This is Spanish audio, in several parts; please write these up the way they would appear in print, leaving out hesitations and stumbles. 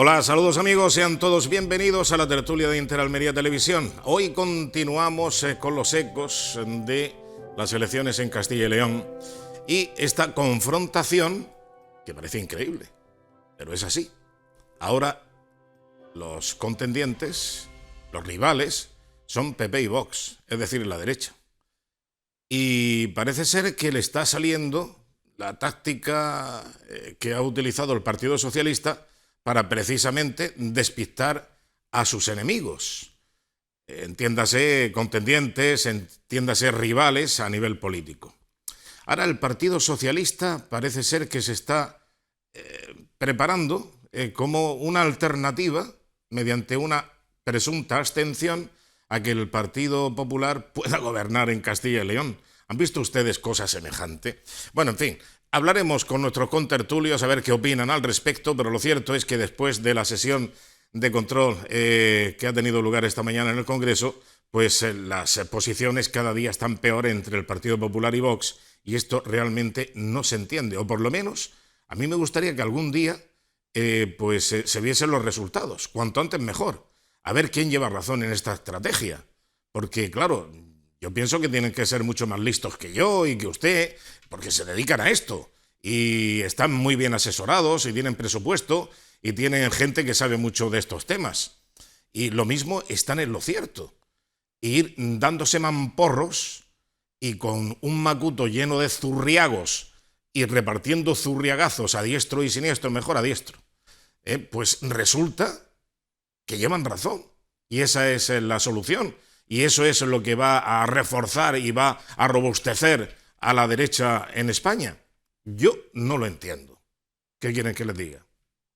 Hola, saludos amigos, sean todos bienvenidos a la tertulia de Interalmería Televisión. Hoy continuamos con los ecos de las elecciones en Castilla y León y esta confrontación que parece increíble, pero es así. Ahora los contendientes, los rivales, son PP y Vox, es decir, la derecha. Y parece ser que le está saliendo la táctica que ha utilizado el Partido Socialista para precisamente despistar a sus enemigos. Entiéndase contendientes, entiéndase rivales a nivel político. Ahora el Partido Socialista parece ser que se está preparando como una alternativa mediante una presunta abstención a que el Partido Popular pueda gobernar en Castilla y León. ¿Han visto ustedes cosa semejante? Bueno, en fin, hablaremos con nuestros contertulios a ver qué opinan al respecto, pero lo cierto es que después de la sesión de control que ha tenido lugar esta mañana en el Congreso, pues las posiciones cada día están peor entre el Partido Popular y Vox, y esto realmente no se entiende, o por lo menos a mí me gustaría que algún día se viesen los resultados, cuanto antes mejor, a ver quién lleva razón en esta estrategia, porque claro, yo pienso que tienen que ser mucho más listos que yo y que usted, porque se dedican a esto y están muy bien asesorados y tienen presupuesto y tienen gente que sabe mucho de estos temas. Y lo mismo están en lo cierto. Ir dándose mamporros y con un macuto lleno de zurriagos y repartiendo zurriagazos a diestro y siniestro, mejor a diestro, pues resulta que llevan razón. Y esa es la solución. Y eso es lo que va a reforzar y va a robustecer a la derecha en España. Yo no lo entiendo. ¿Qué quieren que les diga?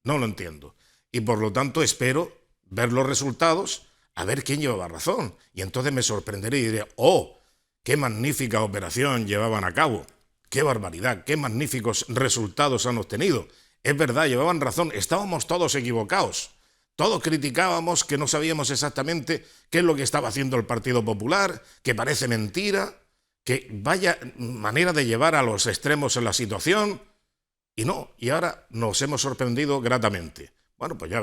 No lo entiendo. Y por lo tanto espero ver los resultados, a ver quién llevaba razón. Y entonces me sorprenderé y diré, ¡oh! ¡Qué magnífica operación llevaban a cabo! ¡Qué barbaridad! ¡Qué magníficos resultados han obtenido! Es verdad, llevaban razón, estábamos todos equivocados. Todos criticábamos que no sabíamos exactamente qué es lo que estaba haciendo el Partido Popular, que parece mentira, que vaya manera de llevar a los extremos en la situación. Y no, y ahora nos hemos sorprendido gratamente. Bueno, pues ya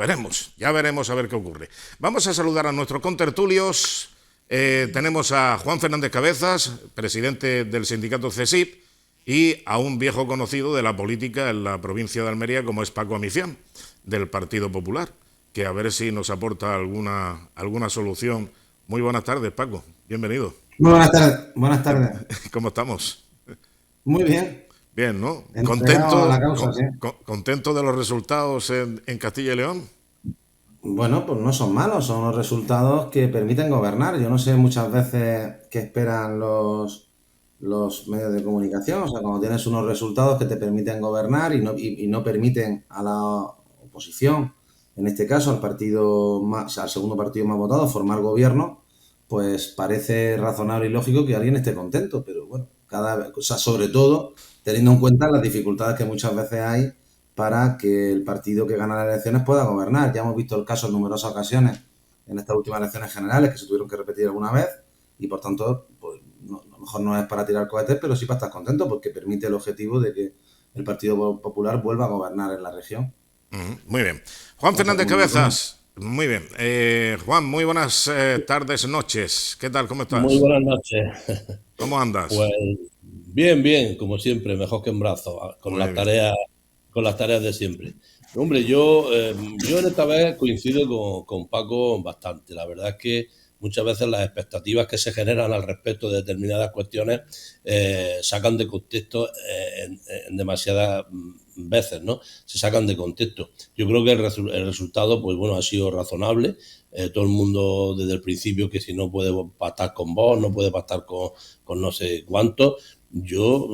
veremos a ver qué ocurre. Vamos a saludar a nuestros contertulios. Tenemos a Juan Fernández Cabezas, presidente del sindicato CESIP, y a un viejo conocido de la política en la provincia de Almería, como es Paco Amicián, del Partido Popular, que a ver si nos aporta alguna solución. Muy buenas tardes, Paco. Bienvenido. Muy buenas tardes. Buenas tardes. ¿Cómo estamos? Muy bien. Bien, ¿no? Entregado a la causa, sí. ¿Contento de los resultados en Castilla y León? Bueno, pues no son malos, son los resultados que permiten gobernar. Yo no sé muchas veces qué esperan los medios de comunicación. O sea, cuando tienes unos resultados que te permiten gobernar y no permiten a la oposición, en este caso al partido más, al segundo partido más votado, formar gobierno, pues parece razonable y lógico que alguien esté contento. Pero bueno, cada vez, o sea, sobre todo teniendo en cuenta las dificultades que muchas veces hay para que el partido que gana las elecciones pueda gobernar. Ya hemos visto el caso en numerosas ocasiones en estas últimas elecciones generales que se tuvieron que repetir alguna vez y por tanto, pues, no, a lo mejor no es para tirar cohetes, pero sí para estar contento porque permite el objetivo de que el Partido Popular vuelva a gobernar en la región. Muy bien. Juan Fernández Cabezas, muy bien. Juan, muy buenas tardes, noches. ¿Qué tal? ¿Cómo Muy estás? buenas noches. ¿Cómo andas? Pues bien, bien, como siempre, mejor que en brazos, Muy bien. con las tareas de siempre. Hombre, yo en esta vez coincido con Paco bastante. La verdad es que muchas veces las expectativas que se generan al respecto de determinadas cuestiones sacan de contexto en demasiadas veces, ¿no? Se sacan de contexto. Yo creo que el resultado, pues bueno, ha sido razonable. Todo el mundo desde el principio que si no puede pactar con vos, no puede pactar con no sé cuánto. Yo,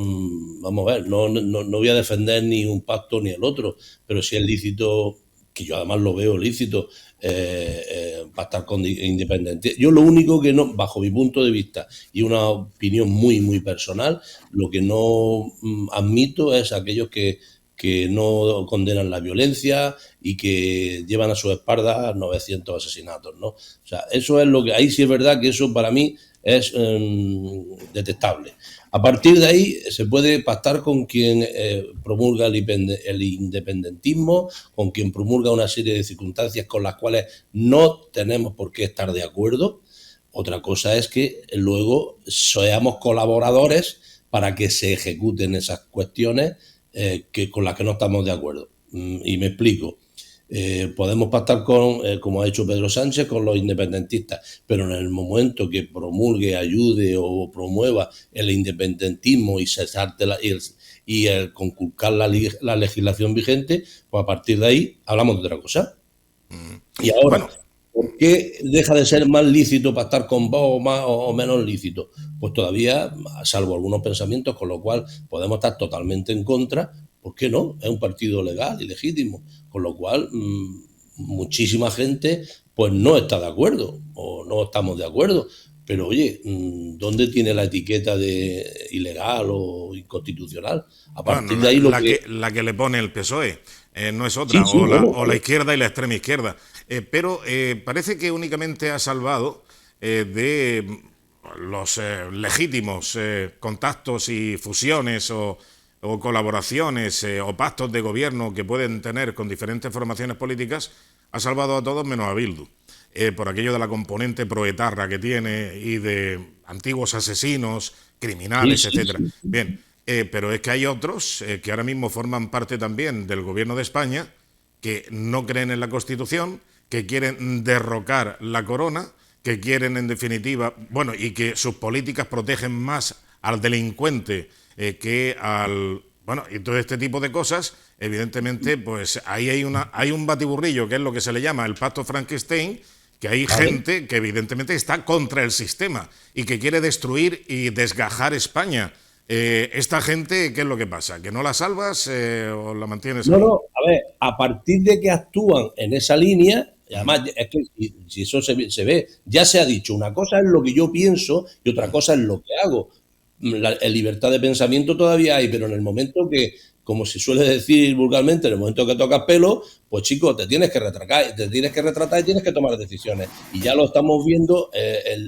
vamos a ver, no voy a defender ni un pacto ni el otro, pero si es lícito, que yo además lo veo lícito, pactar con independientes. Yo lo único que no, bajo mi punto de vista y una opinión muy, muy personal, lo que no admito es aquellos que que no condenan la violencia y que llevan a su espalda 900 asesinatos, ¿no? O sea, eso es lo que... Ahí sí es verdad que eso para mí es detestable. A partir de ahí se puede pactar con quien promulga el independentismo, con quien promulga una serie de circunstancias con las cuales no tenemos por qué estar de acuerdo. Otra cosa es que luego seamos colaboradores para que se ejecuten esas cuestiones con las que no estamos de acuerdo. Y me explico. Podemos pactar como ha hecho Pedro Sánchez, con los independentistas, pero en el momento que promulgue, ayude o promueva el independentismo y cesarte y el conculcar la legislación vigente, pues a partir de ahí hablamos de otra cosa. Y ahora, Bueno, ¿por qué deja de ser más lícito pactar con vos o más o menos lícito? Pues todavía, salvo algunos pensamientos, con lo cual podemos estar totalmente en contra. ¿Por qué no? Es un partido legal y legítimo, con lo cual muchísima gente pues no está de acuerdo o no estamos de acuerdo. Pero oye, ¿dónde tiene la etiqueta de ilegal o inconstitucional? A bueno, partir de ahí lo la que le pone el PSOE, no es Sí, otra, sí, bueno, o la izquierda y la extrema izquierda. Pero parece que únicamente ha salvado de los legítimos contactos y fusiones o colaboraciones o pactos de gobierno que pueden tener con diferentes formaciones políticas, ha salvado a todos menos a Bildu. Por aquello de la componente proetarra que tiene y de antiguos asesinos, sí, criminales, sí, etcétera. sí. Bien, pero es que hay otros que ahora mismo forman parte también del gobierno de España que no creen en la Constitución, que quieren derrocar la corona, que quieren en definitiva, bueno, y que sus políticas protegen más al delincuente que al... Bueno, y todo este tipo de cosas, evidentemente, pues ahí hay un batiburrillo, que es lo que se le llama el pacto Frankenstein, que hay Vale. gente que evidentemente está contra el sistema y que quiere destruir y desgajar España. Esta gente, ¿qué es lo que pasa? ¿Que no la salvas o la mantienes No, ahí? no, a ver, a partir de que actúan en esa línea, y además es que si eso se ve, ya se ha dicho, una cosa es lo que yo pienso y otra cosa es lo que hago. En libertad de pensamiento todavía hay, pero en el momento que, como se suele decir vulgarmente, en el momento que tocas pelo, pues chico, te tienes que retratar y tienes que tomar decisiones. Y ya lo estamos viendo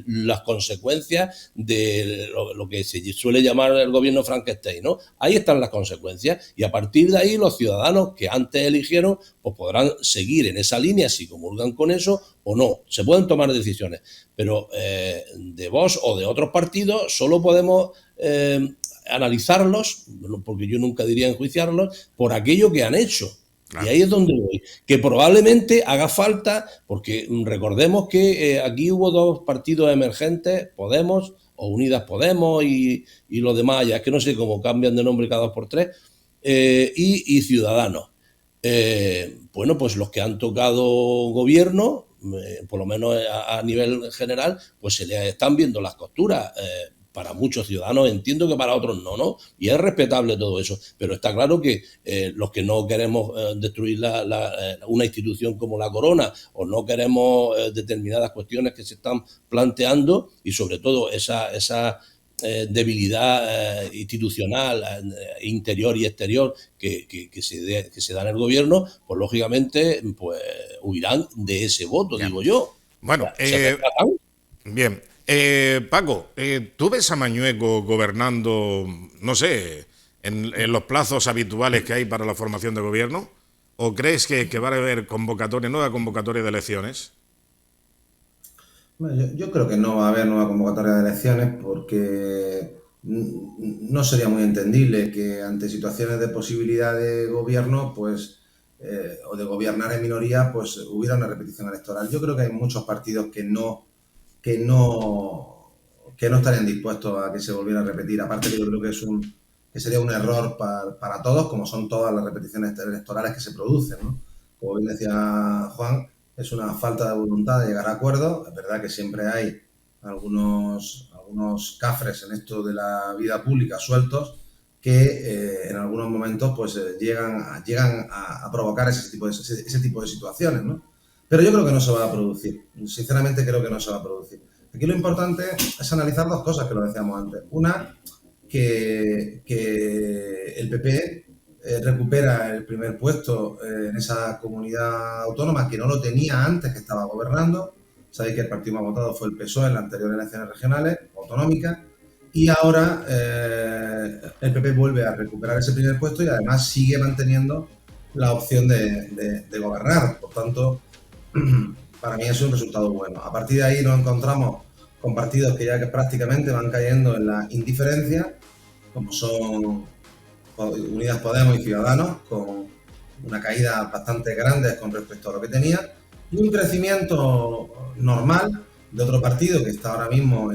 las consecuencias de lo que se suele llamar el gobierno Frankenstein, ¿no? Ahí están las consecuencias y a partir de ahí los ciudadanos que antes eligieron, pues podrán seguir en esa línea si comulgan con eso o no. Se pueden tomar decisiones, pero de Vox o de otros partidos solo podemos analizarlos, porque yo nunca diría enjuiciarlos, por aquello que han hecho. Claro. Y ahí es donde voy. Que probablemente haga falta, porque recordemos que aquí hubo dos partidos emergentes, Podemos o Unidas Podemos y los demás, ya es que no sé cómo cambian de nombre cada 2 por 3, y Ciudadanos. Bueno, pues los que han tocado gobierno, por lo menos a nivel general, pues se les están viendo las costuras. Para muchos ciudadanos, entiendo que para otros no, y es respetable todo eso, pero está claro que los que no queremos destruir una institución como la corona o no queremos determinadas cuestiones que se están planteando y sobre todo esa debilidad institucional interior y exterior que se da en el gobierno, pues lógicamente pues huirán de ese voto, Bien. digo yo. Bueno, bien. Paco, ¿tú ves a Mañueco gobernando, no sé, en los plazos habituales que hay para la formación de gobierno? ¿O crees que va a haber nueva convocatoria de elecciones? Bueno, yo creo que no va a haber nueva convocatoria de elecciones porque no sería muy entendible que ante situaciones de posibilidad de gobierno, pues, o de gobernar en minoría, pues hubiera una repetición electoral. Yo creo que hay muchos partidos que no estarían dispuestos a que se volviera a repetir. Aparte que yo creo que sería un error para todos, como son todas las repeticiones electorales que se producen, ¿no? Como bien decía Juan, es una falta de voluntad de llegar a acuerdos. Es verdad que siempre hay algunos cafres en esto de la vida pública sueltos que en algunos momentos pues llegan a provocar ese tipo de situaciones, ¿no? Pero yo creo que no se va a producir. Sinceramente creo que no se va a producir. Aquí lo importante es analizar dos cosas que lo decíamos antes. Una, que el PP recupera el primer puesto en esa comunidad autónoma que no lo tenía antes, que estaba gobernando. Sabéis que el partido más votado fue el PSOE en las anteriores elecciones regionales, autonómicas, y ahora el PP vuelve a recuperar ese primer puesto y además sigue manteniendo la opción de gobernar. Por tanto, para mí es un resultado bueno. A partir de ahí nos encontramos con partidos que ya que prácticamente van cayendo en la indiferencia, como son Unidas Podemos y Ciudadanos, con una caída bastante grande con respecto a lo que tenían, y un crecimiento normal de otro partido que está ahora mismo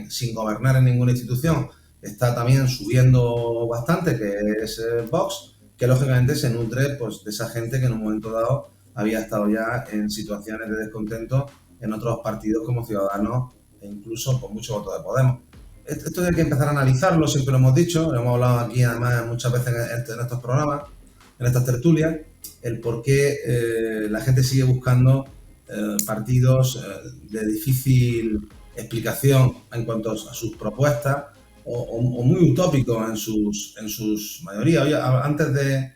sin gobernar en ninguna institución, está también subiendo bastante, que es Vox, que lógicamente se nutre pues, de esa gente que en un momento dado había estado ya en situaciones de descontento en otros partidos como Ciudadanos e incluso con mucho voto de Podemos. Esto hay que empezar a analizarlo, siempre lo hemos dicho, lo hemos hablado aquí además muchas veces en estos programas, en estas tertulias, el por qué la gente sigue buscando partidos de difícil explicación en cuanto a sus propuestas o muy utópicos en sus mayorías. Oye, antes de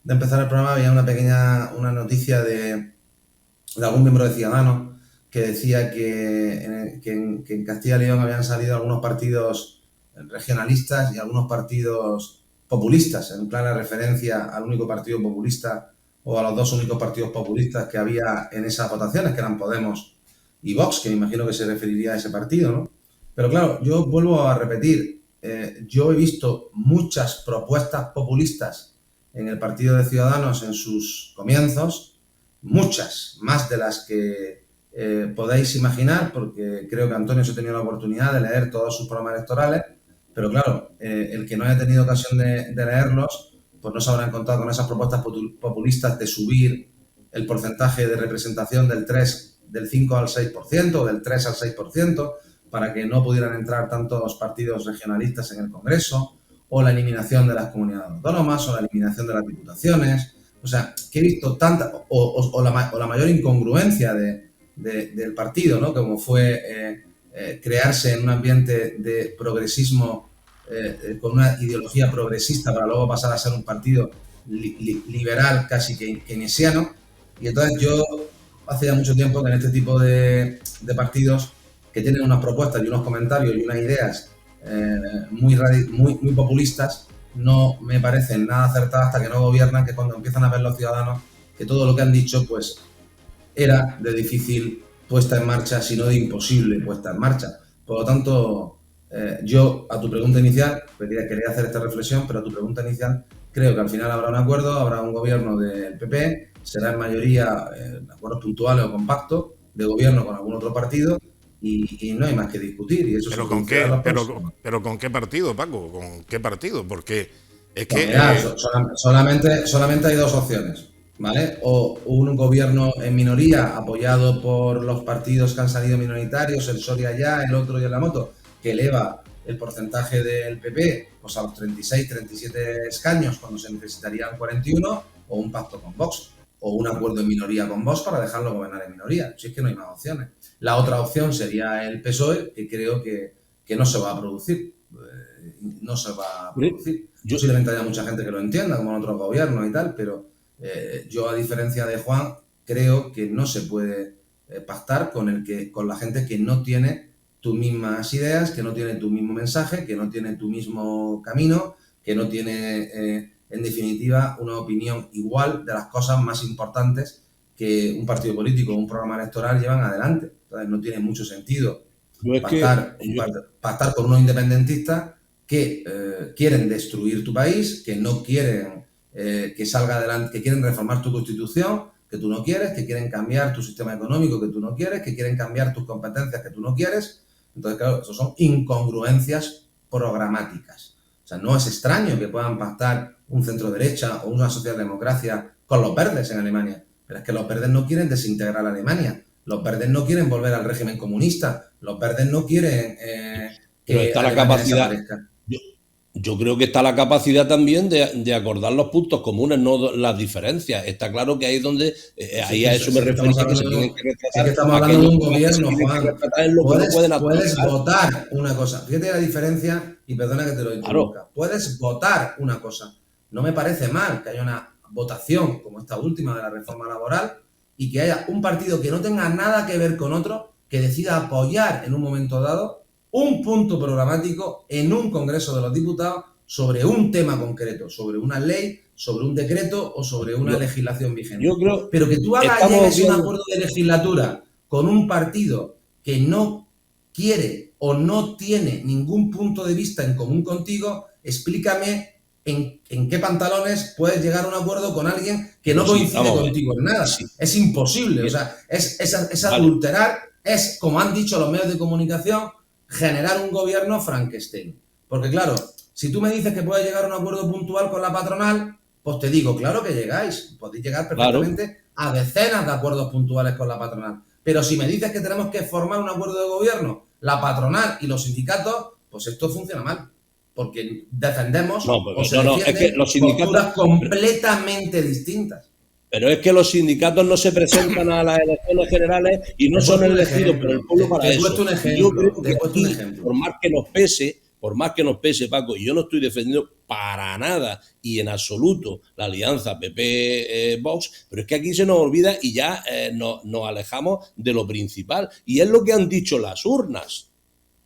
empezar el programa había una noticia de algún miembro de Ciudadanos que decía que en Castilla y León habían salido algunos partidos regionalistas y algunos partidos populistas, en clara referencia al único partido populista o a los dos únicos partidos populistas que había en esas votaciones, que eran Podemos y Vox, que me imagino que se referiría a ese partido, ¿no? Pero claro, yo vuelvo a repetir, yo he visto muchas propuestas populistas en el Partido de Ciudadanos en sus comienzos, muchas, más de las que podéis imaginar, porque creo que Antonio se ha tenido la oportunidad de leer todos sus programas electorales, pero claro, el que no haya tenido ocasión de leerlos, pues no se habrá encontrado con esas propuestas populistas de subir el porcentaje de representación del 5 al 6%, o del 3 al 6%, para que no pudieran entrar tantos partidos regionalistas en el Congreso, o la eliminación de las comunidades autónomas, o la eliminación de las diputaciones. O sea, que he visto tanta, o la mayor incongruencia del partido, ¿no? Como fue crearse en un ambiente de progresismo con una ideología progresista para luego pasar a ser un partido liberal casi keynesiano. Y entonces yo hace ya mucho tiempo que en este tipo de partidos que tienen unas propuestas y unos comentarios y unas ideas muy populistas no me parecen nada acertadas hasta que no gobiernan, que es cuando empiezan a ver los ciudadanos que todo lo que han dicho pues era de difícil puesta en marcha, sino de imposible puesta en marcha. Por lo tanto, yo a tu pregunta inicial, quería hacer esta reflexión, pero a tu pregunta inicial creo que al final habrá un acuerdo, habrá un gobierno del PP, será en mayoría acuerdos puntuales o compactos de gobierno con algún otro partido y no hay más que discutir. Y eso ¿Pero con qué partido, Paco? ¿Con qué partido? Porque es que... solamente hay dos opciones, ¿vale? O un gobierno en minoría apoyado por los partidos que han salido minoritarios, el Soria ya, el otro y la moto, que eleva el porcentaje del PP pues a los 36, 37 escaños cuando se necesitarían 41, o un pacto con Vox, o un acuerdo en minoría con Vox para dejarlo gobernar en minoría. Si es que no hay más opciones. La otra opción sería el PSOE, que creo que no se va a producir. No se va a producir. Posiblemente haya mucha gente que lo entienda, como en otros gobiernos y tal, pero yo, a diferencia de Juan, creo que no se puede pactar con la gente que no tiene tus mismas ideas, que no tiene tu mismo mensaje, que no tiene tu mismo camino, que no tiene, en definitiva, una opinión igual de las cosas más importantes que un partido político o un programa electoral llevan adelante. Entonces no tiene mucho sentido pactar con unos independentistas que quieren destruir tu país, que no quieren que salga adelante, que quieren reformar tu constitución, que tú no quieres, que quieren cambiar tu sistema económico, que tú no quieres, que quieren cambiar tus competencias, que tú no quieres. Entonces, claro, eso son incongruencias programáticas. O sea, no es extraño que puedan pactar un centro derecha o una socialdemocracia con los verdes en Alemania. Pero es que los verdes no quieren desintegrar a Alemania. Los verdes no quieren volver al régimen comunista. Los verdes no quieren pero está la capacidad. Yo creo que está la capacidad también de acordar los puntos comunes, no las diferencias. Está claro que ahí es donde ahí a eso me refería, que se tienen que retratar. Es que estamos hablando de un gobierno, Juan. Puedes votar una cosa. Fíjate la diferencia, y perdona que te lo introduzca. Puedes votar una cosa. no me parece mal que haya una votación como esta última de la reforma laboral y que haya un partido que no tenga nada que ver con otro, que decida apoyar en un momento dado un punto programático en un Congreso de los Diputados sobre un tema concreto, sobre una ley, sobre un decreto o sobre una legislación vigente. Yo creo, pero que tú llegues a un acuerdo de legislatura con un partido que no quiere o no tiene ningún punto de vista en común contigo, explícame en qué pantalones puedes llegar a un acuerdo con alguien que no coincide contigo en nada. Sí. Es imposible, o sea, es adulterar, es, como han dicho los medios de comunicación, generar un gobierno Frankenstein. Porque claro, si tú me dices que puedes llegar a un acuerdo puntual con la patronal, pues te digo, claro que llegáis, podéis llegar perfectamente a decenas de acuerdos puntuales con la patronal. Pero si me dices que tenemos que formar un acuerdo de gobierno, la patronal y los sindicatos, pues esto funciona mal. Porque defendemos es que los sindicatos posturas completamente distintas. Pero es que los sindicatos no se presentan a las elecciones generales y no son elegidos por el pueblo para eso. Yo creo que aquí, por más que nos pese, Paco, y yo no estoy defendiendo para nada y en absoluto la alianza PP-Vox, pero es que aquí se nos olvida y ya nos alejamos de lo principal. Y es lo que han dicho las urnas.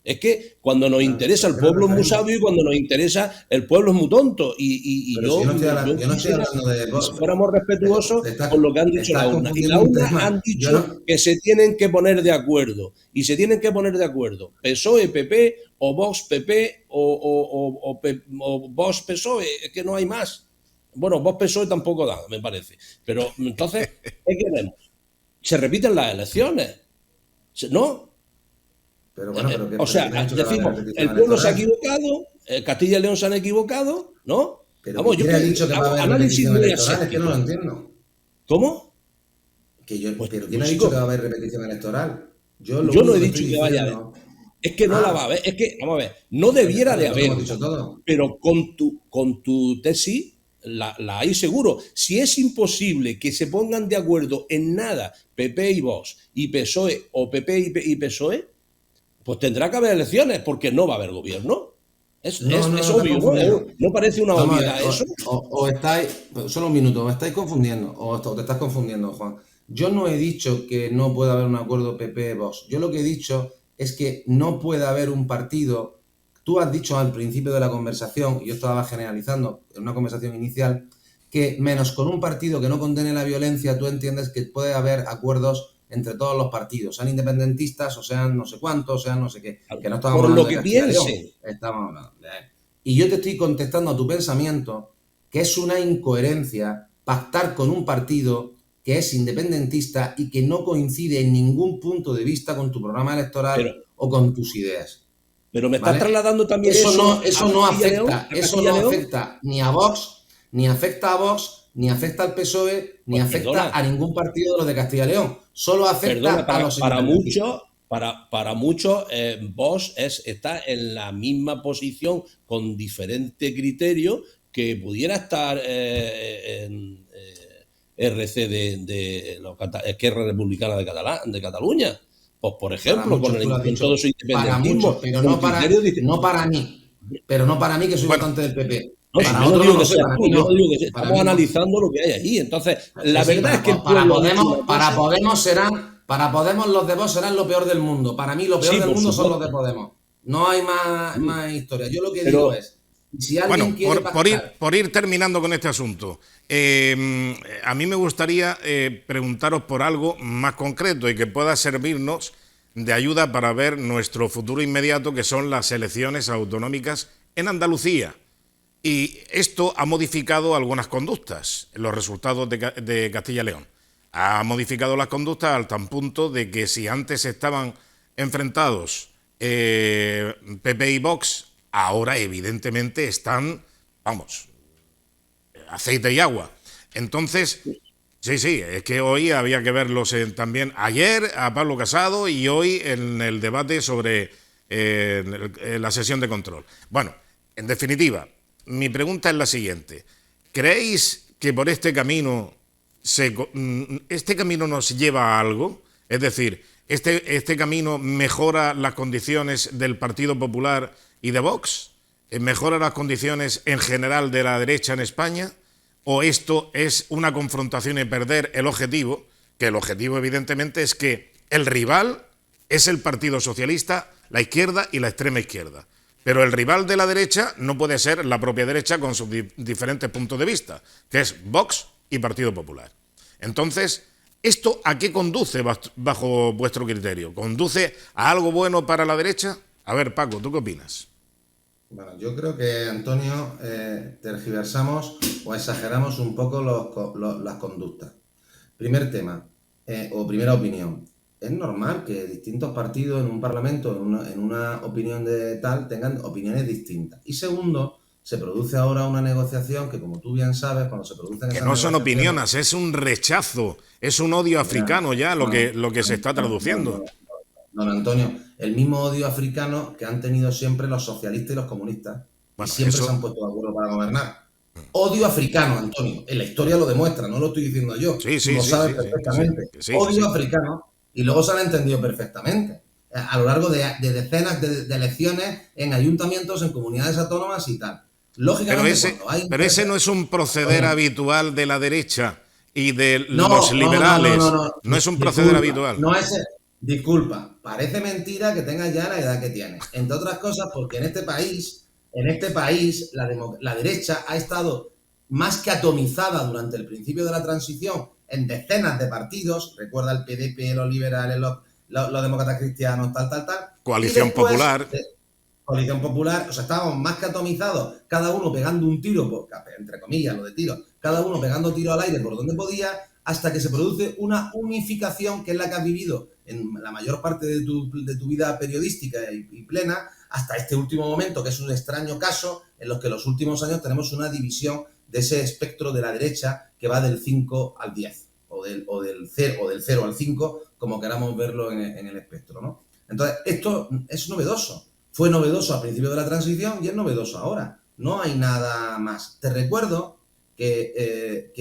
Es que cuando nos interesa el pueblo es muy sabio y cuando nos interesa el pueblo es muy tonto. Y yo no estoy hablando de... Si fuéramos respetuosos con lo que han dicho las urnas. Y las urnas han dicho que se tienen que poner de acuerdo. Y se tienen que poner de acuerdo PSOE, PP, o Vox, PP, o Vox, PSOE. Es que no hay más. Bueno, Vox, PSOE tampoco da, me parece. Pero entonces, ¿qué queremos? Se repiten las elecciones. ¿No? Pero bueno, o sea, decimos, el pueblo se ha equivocado, Castilla y León se han equivocado, ¿no? Pero vamos, yo he dicho que va a haber repetición electoral, es que no lo entiendo. ¿Cómo? Pero ¿quién ha dicho que va a haber repetición electoral? Yo no he dicho que vaya a haber. Es que no la va a haber. Es que, vamos a ver, no debiera de haber. Pero con tu tesis la hay seguro. Si es imposible que se pongan de acuerdo en nada PP y Vox y PSOE o PP y PSOE, pues tendrá que haber elecciones, porque no va a haber gobierno. Es obvio, ¿no? ¿No parece una obviedad eso? O estáis, solo un minuto, o estáis confundiendo, o te estás confundiendo, Juan. Yo no he dicho que no pueda haber un acuerdo PP-Vox. Yo lo que he dicho es que no puede haber un partido. Tú has dicho al principio de la conversación, y yo estaba generalizando en una conversación inicial, que menos con un partido que no condene la violencia, tú entiendes que puede haber acuerdos entre todos los partidos, sean independentistas o sean no sé cuántos, o sean no sé qué. Que no estamos por lo que piensen. Estamos hablando de él. Y yo te estoy contestando a tu pensamiento que es una incoherencia pactar con un partido que es independentista y que no coincide en ningún punto de vista con tu programa electoral o con tus ideas. Pero me estás trasladando también eso no afecta ni a Vox, ni afecta a Vox, ni afecta al PSOE, ni afecta a ningún partido de los de Castilla y León. Solo afecta a los independentistas. Para muchos, Vox está en la misma posición con diferente criterio que pudiera estar en RC de Esquerra Republicana de Cataluña. Pues, por ejemplo, con todo su independentismo. Pero no para mí. Pero no para mí, que soy votante del PP. No, yo no digo que sea tú, yo digo que estamos analizando lo que hay allí. Entonces, la verdad es que para Podemos los de Vox serán lo peor del mundo. Para mí lo peor del mundo son los de Podemos. No hay más historia. Yo lo que digo es, si alguien quiere por ir terminando con este asunto, a mí me gustaría preguntaros por algo más concreto y que pueda servirnos de ayuda para ver nuestro futuro inmediato, que son las elecciones autonómicas en Andalucía. Y esto ha modificado algunas conductas en los resultados de Castilla y León. Ha modificado las conductas al tan punto de que si antes estaban enfrentados PP y Vox, ahora evidentemente están, vamos, aceite y agua. Entonces, sí, es que hoy había que verlos también ayer a Pablo Casado y hoy en el debate sobre la sesión de control. Bueno, en definitiva, mi pregunta es la siguiente. ¿Creéis que por este camino nos lleva a algo? Es decir, ¿este camino mejora las condiciones del Partido Popular y de Vox? mejora las condiciones en general de la derecha en España? ¿O esto es una confrontación y perder el objetivo? Que el objetivo evidentemente es que el rival es el Partido Socialista, la izquierda y la extrema izquierda. Pero el rival de la derecha no puede ser la propia derecha con sus diferentes puntos de vista, que es Vox y Partido Popular. Entonces, ¿esto a qué conduce bajo vuestro criterio? ¿Conduce a algo bueno para la derecha? A ver, Paco, ¿tú qué opinas? Bueno, yo creo que, Antonio, tergiversamos o exageramos un poco las conductas. Primer tema, o primera opinión. Es normal que distintos partidos en un parlamento, en una opinión de tal, tengan opiniones distintas. Y segundo, se produce ahora una negociación que, como tú bien sabes, cuando se producen Que esas no son negociaciones... opiniones, es un rechazo, es un odio africano ya lo que se está traduciendo. Don Antonio, el mismo odio africano que han tenido siempre los socialistas y los comunistas, y Bueno, siempre eso... se han puesto de acuerdo para gobernar. Odio africano, Antonio, en la historia lo demuestra, no lo estoy diciendo yo, Sí, tú sí, lo sí, sabes sí, sí, perfectamente. que sí, Odio sí. africano, y luego se han entendido perfectamente, a lo largo de decenas de elecciones en ayuntamientos, en comunidades autónomas y tal. Lógicamente, cuando hay... Pero ese no es un proceder Antonio, habitual de la derecha y de no, los liberales. no. No es un proceder Disculpa, habitual. no es. Disculpa, parece mentira que tengas ya la edad que tienes. Entre otras cosas, porque en este país, la derecha ha estado más que atomizada durante el principio de la transición en decenas de partidos. Recuerda el PDP, los liberales, los demócratas cristianos, tal. Y Coalición después, Popular. Coalición Popular, o sea, estábamos más que atomizados, cada uno pegando un tiro, entre comillas, lo de tiro, cada uno pegando tiro al aire por donde podía, hasta que se produce una unificación que es la que has vivido en la mayor parte de tu vida periodística y plena, hasta este último momento, que es un extraño caso en los que en los últimos años tenemos una división de ese espectro de la derecha que va del 5 al 10, o del 0 al 5, como queramos verlo en el espectro, ¿no? Entonces, esto es novedoso. Fue novedoso al principio de la transición y es novedoso ahora. No hay nada más. Te recuerdo que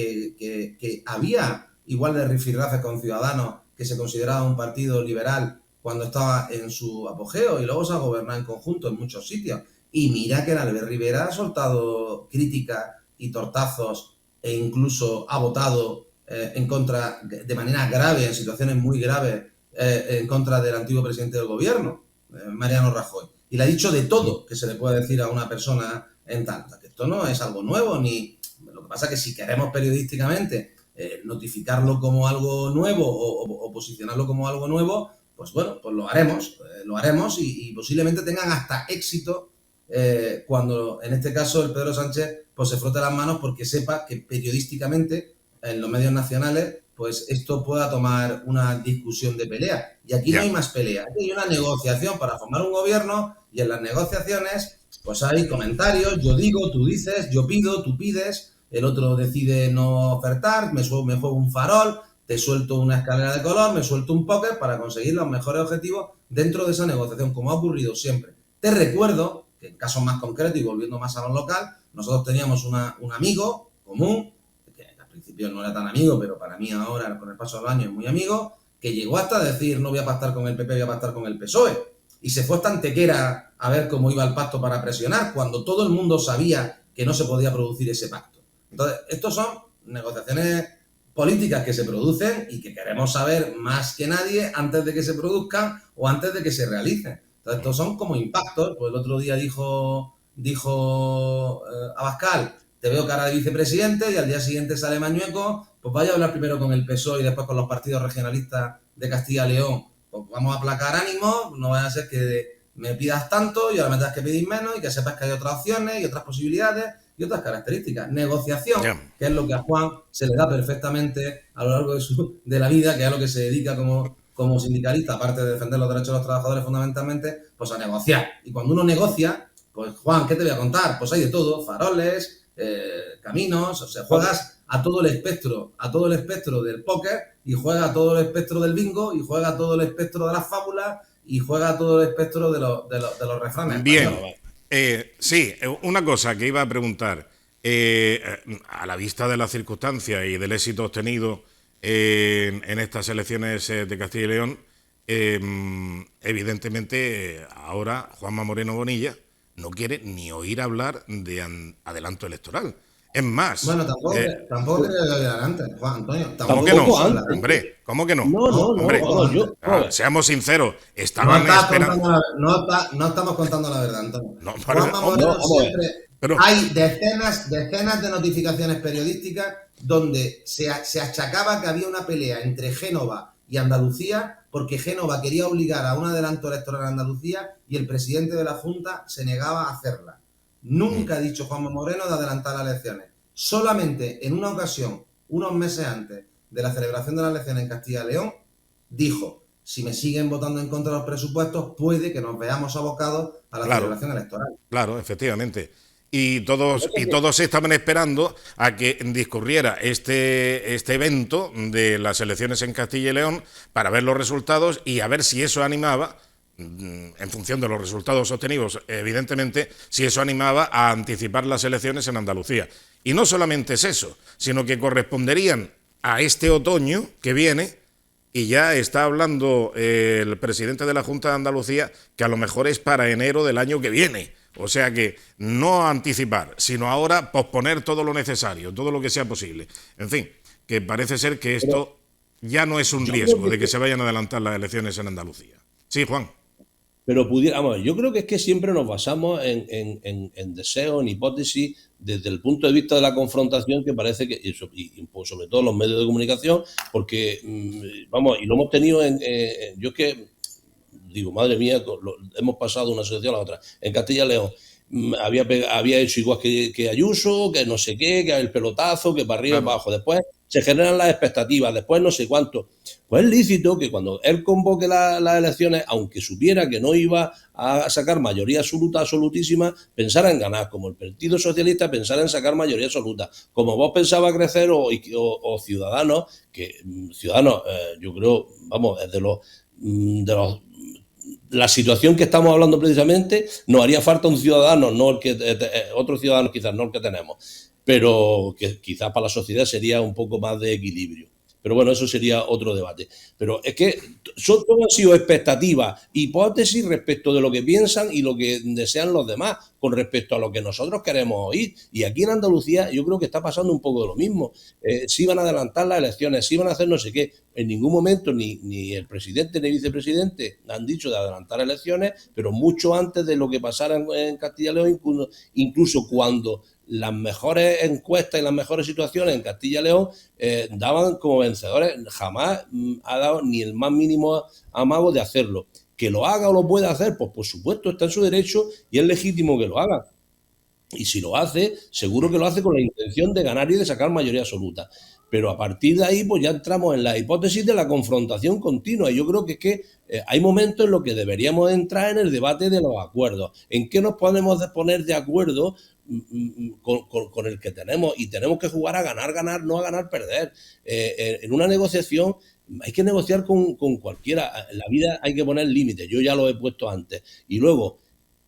había igual de rifirrafes con Ciudadanos, que se consideraba un partido liberal cuando estaba en su apogeo, y luego se ha gobernado en conjunto en muchos sitios. Y mira que el Albert Rivera ha soltado críticas y tortazos e incluso ha votado en contra, de manera grave, en situaciones muy graves, en contra del antiguo presidente del gobierno, Mariano Rajoy. Y le ha dicho de todo que se le puede decir a una persona en tal. O sea, que esto no es algo nuevo, ni... Lo que pasa es que si queremos periodísticamente notificarlo como algo nuevo o posicionarlo como algo nuevo, pues bueno, pues lo haremos y posiblemente tengan hasta éxito cuando en este caso el Pedro Sánchez pues se frote las manos porque sepa que periodísticamente en los medios nacionales pues esto pueda tomar una discusión de pelea. Y aquí no hay más pelea, aquí hay una negociación para formar un gobierno y en las negociaciones pues hay comentarios, yo digo, tú dices, yo pido, tú pides, el otro decide no ofertar, me juego un farol, te suelto una escalera de color, me suelto un póker para conseguir los mejores objetivos dentro de esa negociación, como ha ocurrido siempre. Te recuerdo que en casos más concretos y volviendo más a lo local, nosotros teníamos un amigo común, que al principio no era tan amigo, pero para mí ahora, con el paso del año, es muy amigo, que llegó hasta decir no voy a pactar con el PP, voy a pactar con el PSOE. Y se fue hasta Antequera a ver cómo iba el pacto para presionar, cuando todo el mundo sabía que no se podía producir ese pacto. Entonces, estos son negociaciones políticas que se producen y que queremos saber más que nadie antes de que se produzcan o antes de que se realicen. Entonces, estos son como impactos. Pues el otro día dijo Abascal, te veo cara de vicepresidente, y al día siguiente sale Mañueco, pues vaya a hablar primero con el PSOE y después con los partidos regionalistas de Castilla y León. Pues vamos a aplacar ánimos, no vaya a ser que me pidas tanto y ahora me tengas que pedir menos, y que sepas que hay otras opciones y otras posibilidades y otras características. Negociación, que es lo que a Juan se le da perfectamente a lo largo de la vida, que es a lo que se dedica como sindicalista, aparte de defender los derechos de los trabajadores fundamentalmente, pues a negociar. Y cuando uno negocia, pues Juan, ¿qué te voy a contar? Pues hay de todo, faroles, caminos, o sea, juegas a todo el espectro del póker, y juega a todo el espectro del bingo, y juega a todo el espectro de las fábulas, y juega a todo el espectro de los refranes. Bien, sí, una cosa que iba a preguntar, a la vista de las circunstancias y del éxito obtenido en estas elecciones de Castilla y León, evidentemente ahora Juanma Moreno Bonilla no quiere ni oír hablar de adelanto electoral. Es más... Bueno, tampoco quería ir adelante, Juan Antonio. ¿Cómo que no? Antes. Hombre, ¿cómo que no? No, Hombre, yo... seamos sinceros, estaban esperando... No estamos contando la verdad, Antonio. No, Juanma Moreno siempre... Pero... Hay decenas de notificaciones periodísticas donde se achacaba que había una pelea entre Génova y Andalucía porque Génova quería obligar a un adelanto electoral en Andalucía y el presidente de la Junta se negaba a hacerla. Nunca ha dicho Juanma Moreno de adelantar las elecciones. Solamente en una ocasión, unos meses antes de la celebración de las elecciones en Castilla y León, dijo: si me siguen votando en contra de los presupuestos, puede que nos veamos abocados a la celebración electoral. Claro, efectivamente. Y todos estaban esperando a que discurriera este evento de las elecciones en Castilla y León para ver los resultados y a ver si eso animaba, en función de los resultados obtenidos, evidentemente, si eso animaba a anticipar las elecciones en Andalucía. Y no solamente es eso, sino que corresponderían a este otoño que viene, y ya está hablando el presidente de la Junta de Andalucía que a lo mejor es para enero del año que viene. O sea que no anticipar, sino ahora posponer todo lo necesario, todo lo que sea posible. En fin, que parece ser que esto ya no es un riesgo de que se vayan a adelantar las elecciones en Andalucía. Sí, Juan. Pero yo creo que es que siempre nos basamos en deseos, en hipótesis, desde el punto de vista de la confrontación, que parece que, y sobre todo los medios de comunicación, porque, y lo hemos tenido yo es que digo, madre mía, hemos pasado de una situación a la otra. En Castilla y León había hecho igual que Ayuso, que no sé qué, que el pelotazo, que para arriba y para abajo. Después se generan las expectativas, después no sé cuánto. Pues es lícito que cuando él convoque las elecciones, aunque supiera que no iba a sacar mayoría absoluta, absolutísima, pensara en ganar, como el Partido Socialista pensara en sacar mayoría absoluta, como vos pensabas crecer o Ciudadanos, yo creo, es de los la situación que estamos hablando precisamente, nos haría falta un ciudadano, no el que otro ciudadano quizás, no el que tenemos, pero que quizás para la sociedad sería un poco más de equilibrio. Pero bueno, eso sería otro debate. Pero es que todo han sido expectativas, hipótesis respecto de lo que piensan y lo que desean los demás con respecto a lo que nosotros queremos oír. Y aquí en Andalucía yo creo que está pasando un poco de lo mismo. Si van a adelantar las elecciones, si van a hacer no sé qué. En ningún momento ni el presidente ni el vicepresidente han dicho de adelantar elecciones, pero mucho antes de lo que pasara en Castilla y León, incluso cuando las mejores encuestas y las mejores situaciones en Castilla y León daban como vencedores, jamás ha dado ni el más mínimo amago de hacerlo. Que lo haga o lo pueda hacer, pues por supuesto está en su derecho y es legítimo que lo haga. Y si lo hace, seguro que lo hace con la intención de ganar y de sacar mayoría absoluta. Pero a partir de ahí, pues ya entramos en la hipótesis de la confrontación continua. Y yo creo que es que hay momentos en los que deberíamos entrar en el debate de los acuerdos. ¿En qué nos podemos poner de acuerdo con el que tenemos? Y tenemos que jugar a ganar, no a ganar, perder. En una negociación hay que negociar con cualquiera. En la vida hay que poner límites. Yo ya lo he puesto antes. Y luego,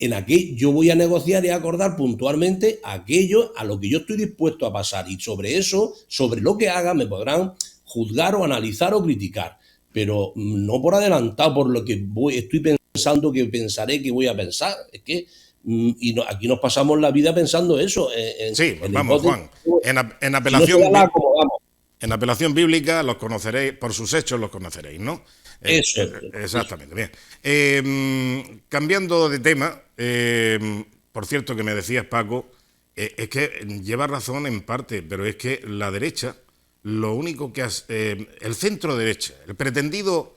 yo voy a negociar y a acordar puntualmente aquello a lo que yo estoy dispuesto a pasar. Y sobre eso, sobre lo que haga, me podrán juzgar o analizar o criticar. Pero no por adelantado, por lo que estoy pensando que pensaré que voy a pensar. Es que aquí nos pasamos la vida pensando eso. Vamos, Juan. En apelación... En apelación bíblica los conoceréis, por sus hechos los conoceréis, ¿no? Eso. Exactamente, bien. Cambiando de tema, por cierto que me decías, Paco, es que lleva razón en parte, pero es que la derecha, lo único que el centro derecha, el pretendido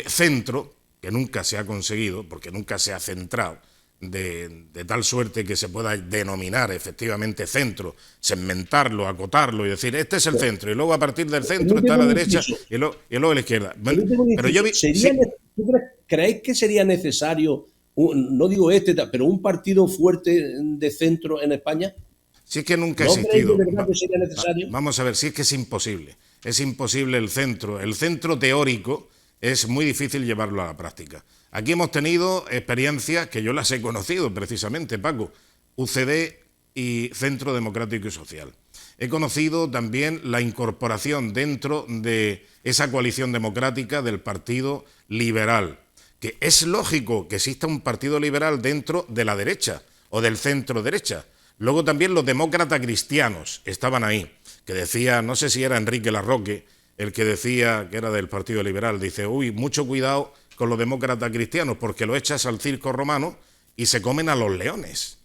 centro, que nunca se ha conseguido, porque nunca se ha centrado, de tal suerte que se pueda denominar efectivamente centro, segmentarlo, acotarlo y decir, este es el centro, y luego a partir del centro está la derecha y luego la izquierda. Pero yo ¿Tú creéis que sería necesario, no digo pero un partido fuerte de centro en España? Si es que nunca ha existido. ¿De verdad que sería necesario? Vamos a ver, si es que es imposible. Es imposible el centro. El centro teórico es muy difícil llevarlo a la práctica. Aquí hemos tenido experiencias que yo las he conocido precisamente, Paco, UCD y Centro Democrático y Social. He conocido también la incorporación dentro de esa coalición democrática del Partido Liberal, que es lógico que exista un partido liberal dentro de la derecha. o del centro derecha. Luego también los demócratas cristianos estaban ahí, que decía, no sé si era Enrique Larroque, el que decía, que era del Partido Liberal, dice, uy, mucho cuidado con los demócratas cristianos, porque lo echas al circo romano y se comen a los leones.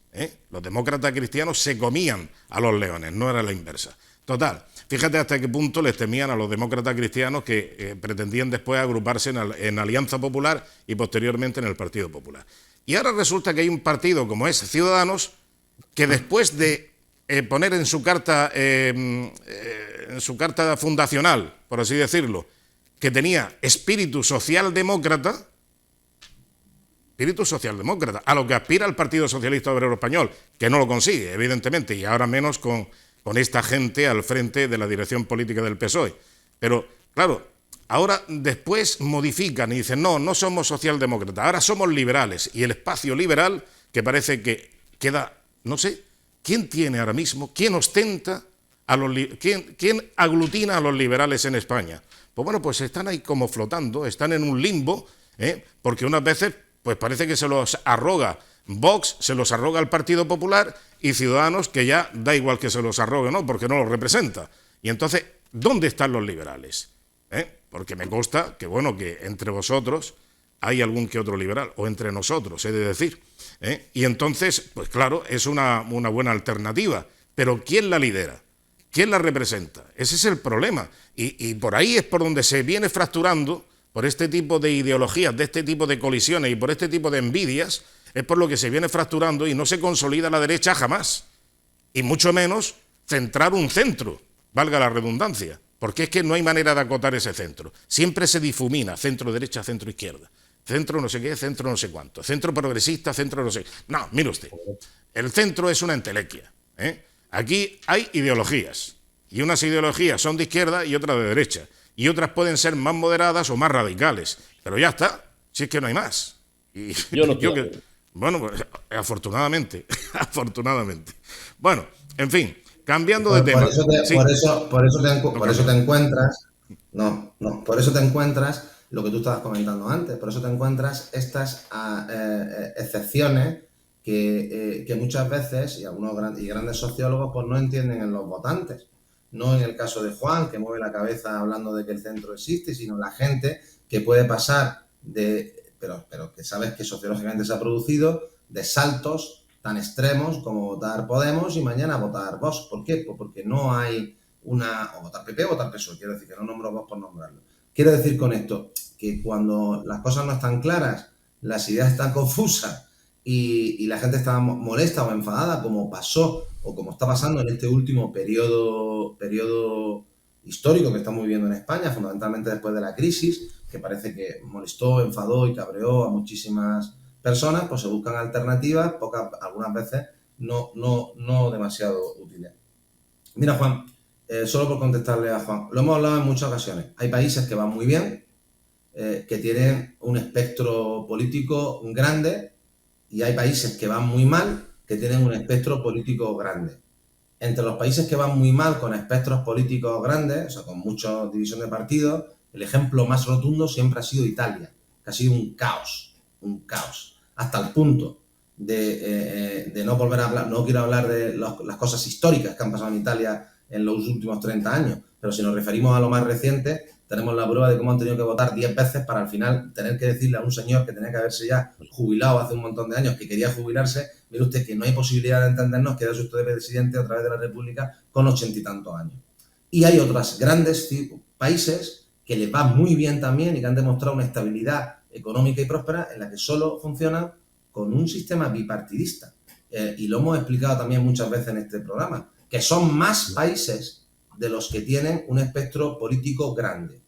Los demócratas cristianos se comían a los leones, no era la inversa. Total, fíjate hasta qué punto les temían a los demócratas cristianos que pretendían después agruparse en Alianza Popular y posteriormente en el Partido Popular. Y ahora resulta que hay un partido como es Ciudadanos que después de poner en su carta fundacional, por así decirlo, que tenía espíritu socialdemócrata, a lo que aspira el Partido Socialista Obrero Español, que no lo consigue, evidentemente, y ahora menos con esta gente al frente de la dirección política del PSOE. Pero, claro, ahora después modifican y dicen, no, no somos socialdemócratas, ahora somos liberales, y el espacio liberal, que parece que queda, no sé, ¿quién tiene ahora mismo, quién ostenta, quién aglutina a los liberales en España? Pues bueno, pues están ahí como flotando, están en un limbo, porque unas veces pues parece que se los arroga Vox, se los arroga el Partido Popular, y Ciudadanos, que ya da igual que se los arrogue, ¿no?, porque no los representa. Y entonces, ¿dónde están los liberales? Porque me consta que, bueno, que entre vosotros hay algún que otro liberal, o entre nosotros, he de decir. Y entonces, pues claro, es una buena alternativa. Pero ¿quién la lidera? ¿Quién la representa? Ese es el problema. Y por ahí es por donde se viene fracturando, por este tipo de ideologías, de este tipo de colisiones y por este tipo de envidias, es por lo que se viene fracturando y no se consolida la derecha jamás. Y mucho menos centrar un centro, valga la redundancia, porque es que no hay manera de acotar ese centro. Siempre se difumina, centro-derecha, centro-izquierda, centro no sé qué, centro no sé cuánto, centro progresista, centro no sé... No, mire usted, el centro es una entelequia. Aquí hay ideologías, y unas ideologías son de izquierda y otras de derecha, y otras pueden ser más moderadas o más radicales, pero ya está, si es que no hay más. Y yo no bueno, pues, afortunadamente, afortunadamente. Bueno, en fin, cambiando de tema. Por eso te encuentras, por eso te encuentras lo que tú estabas comentando antes, por eso te encuentras estas excepciones que muchas veces, y algunos grandes sociólogos, pues no entienden en los votantes. No en el caso de Juan, que mueve la cabeza hablando de que el centro existe, sino la gente que puede pasar pero que sabes que sociológicamente se ha producido, de saltos tan extremos como votar Podemos y mañana votar Vox. ¿Por qué? Pues porque no hay o votar PP o votar PSOE, quiero decir, que no nombro Vox por nombrarlo. Quiero decir con esto que cuando las cosas no están claras, las ideas están confusas y la gente está molesta o enfadada, como pasó o como está pasando en este último periodo histórico que estamos viviendo en España, fundamentalmente después de la crisis, que parece que molestó, enfadó y cabreó a muchísimas personas, pues se buscan alternativas, algunas veces no demasiado útiles. Mira, Juan, solo por contestarle a Juan, lo hemos hablado en muchas ocasiones. Hay países que van muy bien, que tienen un espectro político grande, y hay países que van muy mal, que tienen un espectro político grande. Entre los países que van muy mal con espectros políticos grandes, o sea, con mucha división de partidos, el ejemplo más rotundo siempre ha sido Italia, que ha sido un caos, hasta el punto de no volver a hablar, no quiero hablar de las cosas históricas que han pasado en Italia en los últimos 30 años, pero si nos referimos a lo más reciente, tenemos la prueba de cómo han tenido que votar 10 veces para al final tener que decirle a un señor que tenía que haberse ya jubilado hace un montón de años, que quería jubilarse, mire usted que no hay posibilidad de entendernos, que era usted de presidente a través de la República con 80 y tantos años. Y hay otros grandes países que les va muy bien también y que han demostrado una estabilidad económica y próspera en la que solo funcionan con un sistema bipartidista. Y lo hemos explicado también muchas veces en este programa, que son más países de los que tienen un espectro político grande.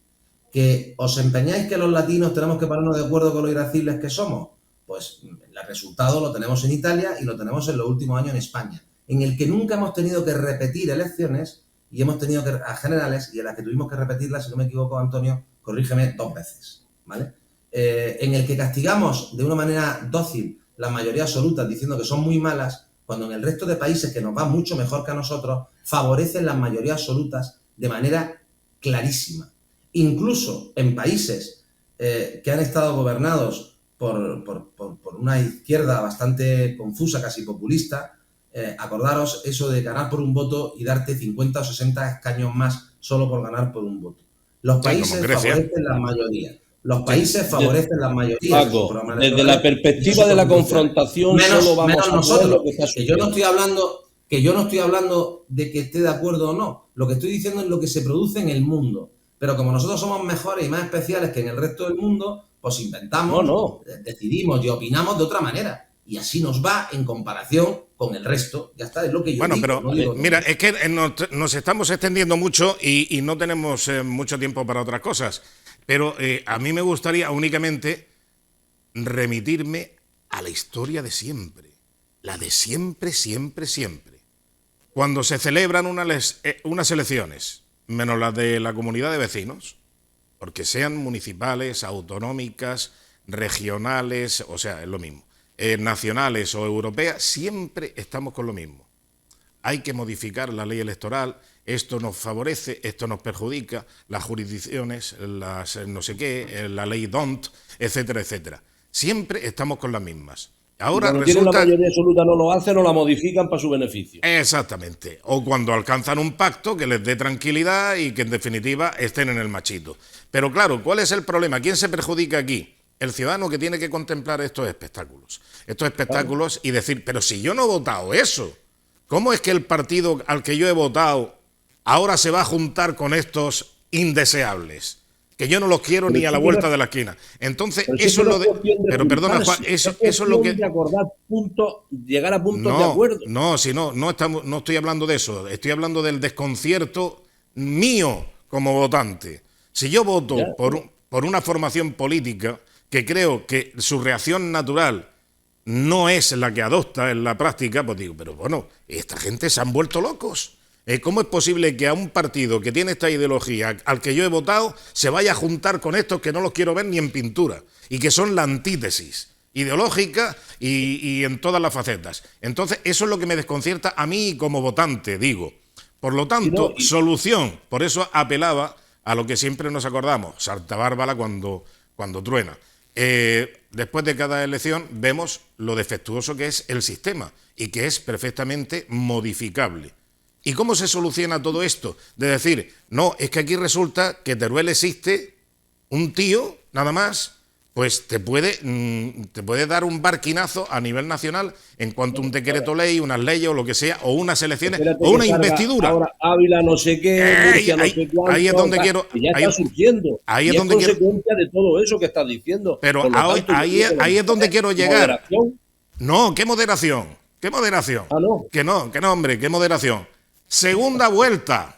¿Que os empeñáis que los latinos tenemos que ponernos de acuerdo con los irascibles que somos? Pues el resultado lo tenemos en Italia y lo tenemos en los últimos años en España, en el que nunca hemos tenido que repetir elecciones y hemos tenido que a generales, y en las que tuvimos que repetirlas, si no me equivoco, Antonio, corrígeme, 2 veces, ¿vale? En el que castigamos de una manera dócil las mayorías absolutas diciendo que son muy malas, cuando en el resto de países que nos va mucho mejor que a nosotros, favorecen las mayorías absolutas de manera clarísima. Incluso en países que han estado gobernados por una izquierda bastante confusa, casi populista. Acordaros eso de ganar por un voto y darte 50 o 60 escaños más solo por ganar por un voto. Los Sí, como en países Grecia. favorecen las mayorías. Los Sí. países favorecen las mayorías en sus Paco, programas desde electorales la perspectiva de la confrontación solo vamos menos a ver nosotros, lo que está que yo no sucediendo. estoy hablando, que yo no estoy hablando de que esté de acuerdo o no. Lo que estoy diciendo es lo que se produce en el mundo. Pero como nosotros somos mejores y más especiales que en el resto del mundo, pues No, inventamos, no. decidimos y opinamos de otra manera. Y así nos va en comparación con el resto. Ya está, es lo que yo Bueno, digo. pero No digo mira, es que nos estamos extendiendo mucho y no tenemos mucho tiempo para otras cosas. Pero a mí me gustaría únicamente remitirme a la historia de siempre. La de siempre, siempre, siempre. Cuando se celebran unas elecciones, menos las de la comunidad de vecinos, porque sean municipales, autonómicas, regionales, o sea, es lo mismo, nacionales o europeas, siempre estamos con lo mismo. Hay que modificar la ley electoral, esto nos favorece, esto nos perjudica, las jurisdicciones, las no sé qué, la ley DONT, etcétera, etcétera. Siempre estamos con las mismas. Y Ahora cuando tienen la resulta... mayoría absoluta no lo hacen o la modifican para su beneficio. Exactamente. O cuando alcanzan un pacto que les dé tranquilidad y que en definitiva estén en el machito. Pero claro, ¿cuál es el problema? ¿Quién se perjudica aquí? El ciudadano que tiene que contemplar estos espectáculos. Estos espectáculos y decir, pero si yo no he votado eso, ¿cómo es que el partido al que yo he votado ahora se va a juntar con estos indeseables? Que yo no los quiero Pero ni a la sí que no, vuelta de la esquina. Entonces, pero sí eso que es no lo es de... cuestión de Pero perdona, Juan, juntarse, eso es es lo cuestión que... de acordar puntos, llegar a puntos de No, acuerdo. no, si no, no estoy hablando de eso. Estoy hablando del desconcierto mío como votante. Si yo Ya, voto por una formación política que creo que su reacción natural no es la que adopta en la práctica, pues digo, pero bueno, esta gente se han vuelto locos. ¿Cómo es posible que a un partido que tiene esta ideología, al que yo he votado, se vaya a juntar con estos que no los quiero ver ni en pintura y que son la antítesis ideológica y en todas las facetas? Entonces, eso es lo que me desconcierta a mí como votante, digo. Por lo si no, tanto, solución. Por eso apelaba a lo que siempre nos acordamos, Santa Bárbara cuando truena. Después de cada elección vemos lo defectuoso que es el sistema y que es perfectamente modificable. ¿Y cómo se soluciona todo esto? De decir, no, es que aquí resulta que Teruel existe un tío, nada más, pues te puede dar un barquinazo a nivel nacional en cuanto a un decreto ley, unas leyes o lo que sea, o unas elecciones, espérate o que una salga investidura. ahora Ávila no sé qué, Murcia no sé Ahí es cuánto, donde quiero, que ya está surgiendo. ahí Y es es donde quiero, consecuencia de todo eso que estás diciendo. pero Por lo tanto, yo ahí, creo que lo ahí es mejor donde quiero es llegar. moderación. No, ¿qué moderación? ¿Qué moderación? Ah, no. Que no, hombre, ¿qué moderación? Segunda vuelta.